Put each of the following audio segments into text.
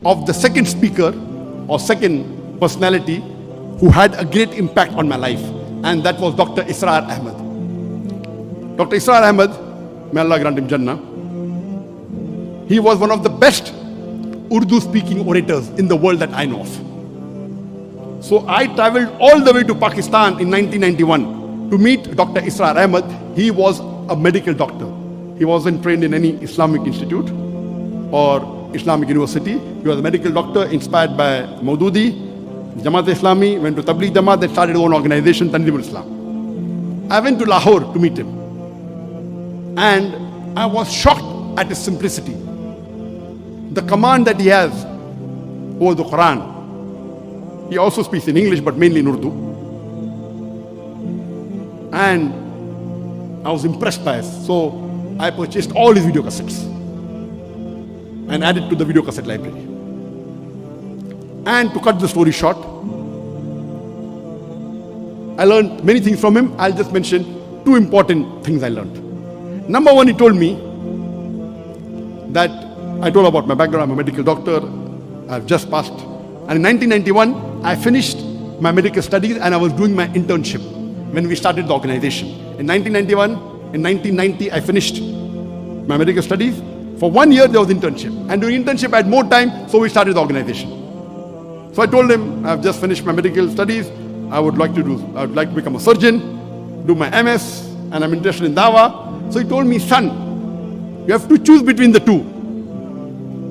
of the second speaker or second personality who had a great impact on my life, and that was Dr. Israr Ahmed. Dr. Israr Ahmed, may Allah grant him Jannah, he was one of the best Urdu-speaking orators in the world that I know of. So I traveled all the way to Pakistan in 1991 to meet Dr. Israr Ahmed. He was a medical doctor. He wasn't trained in any Islamic institute or Islamic university. He was a medical doctor inspired by Maududi, Jamaat Islami, went to Tabligh Jamaat, then started his own organization, Tanzim Islam. I went to Lahore to meet him. And I was shocked at his simplicity. The command that he has over the Quran. He also speaks in English, but mainly in Urdu. And I was impressed by it. So I purchased all his video cassettes and added to the video cassette library. And to cut the story short, I learned many things from him. I'll just mention two important things I learned. Number one, he told me that I told about my background. I'm a medical doctor. I've just passed. And in 1991, I finished my medical studies and I was doing my internship when we started the organization. In 1991, in 1990, I finished my medical studies. For 1 year, there was internship. And during internship, I had more time, so we started the organization. So I told him, I've just finished my medical studies. I would like to become a surgeon, do my MS, and I'm interested in Dawah. So he told me, son, you have to choose between the two.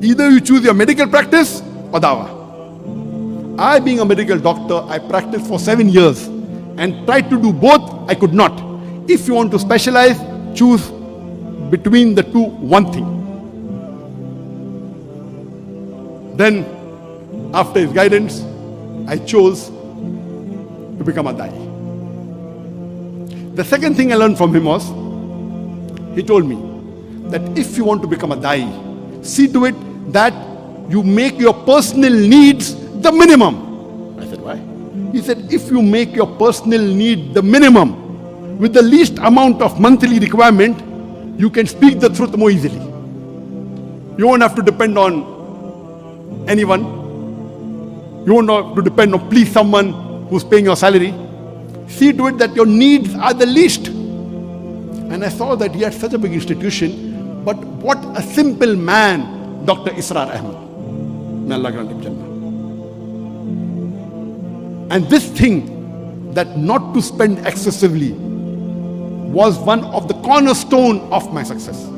Either you choose your medical practice or Dawah. I, being a medical doctor, I practiced for 7 years and tried to do both. I could not. If you want to specialize, choose between the two one thing. Then, after his guidance, I chose to become a Dai. The second thing I learned from him was, he told me that if you want to become a Dai, see to it that you make your personal needs the minimum. I said, why? He said, if you make your personal need the minimum with the least amount of monthly requirement, you can speak the truth more easily. You won't have to depend on anyone. You won't have to depend on please someone who's paying your salary. See to it that your needs are the least. And I saw that he had such a big institution, but what a simple man Dr. Israr Ahmed. May Allah grant him Jannah. And this thing, that not to spend excessively, was one of the cornerstone of my success.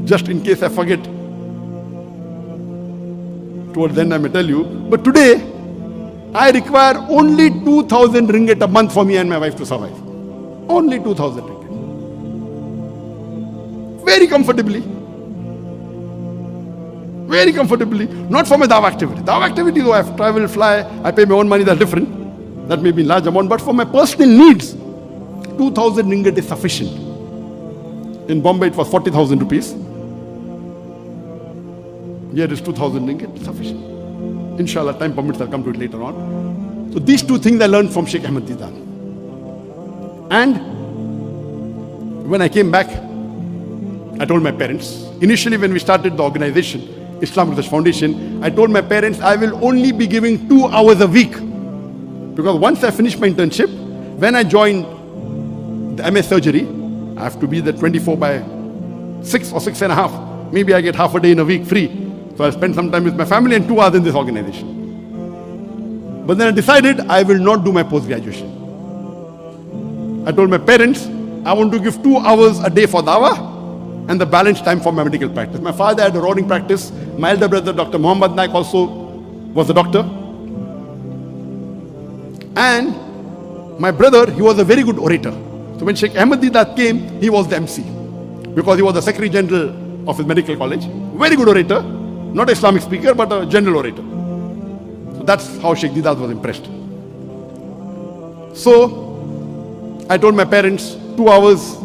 Just in case I forget, towards the end I may tell you, but today I require only 2,000 ringgit a month for me and my wife to survive. Only 2,000 ringgit. Very comfortably. Very comfortably. Not for my Dawah activity. Dawah activity, though I have travel, fly, I pay my own money, that's different. That may be in large amount, but for my personal needs, 2,000 ringgit is sufficient. In Bombay it was 40,000 rupees. Here is 2,000 ringgit, sufficient. Inshallah, time permits, I'll come to it later on. So these two things I learned from Sheikh Ahmed Deedan. And when I came back, I told my parents, initially when we started the organization, Islamic Research Foundation, I told my parents I will only be giving 2 hours a week. Because once I finished my internship, when I joined the MS surgery, I have to be there 24/6 or 6.5. Maybe I get half a day in a week free. So I spend some time with my family and 2 hours in this organization. But then I decided I will not do my post-graduation. I told my parents, I want to give 2 hours a day for Dawah and the balance time for my medical practice. My father had a roaring practice. My elder brother, Dr. Naik, also was a doctor. And my brother, he was a very good orator. So when Sheikh Ahmed Deedan came, he was the MC. Because he was the Secretary General of his medical college. Very good orator. Not an Islamic speaker, but a general orator. So that's how Sheikh Deedan was impressed. So I told my parents, 2 hours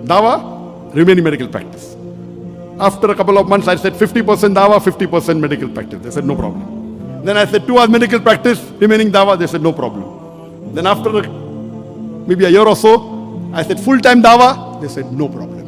Dawah, remaining medical practice. After a couple of months, I said 50% Dawah, 50% medical practice. They said, no problem. Then I said 2 hours medical practice, remaining Dawah. They said, no problem. Then after maybe a year or so, I said full-time Dawah. They said, no problem.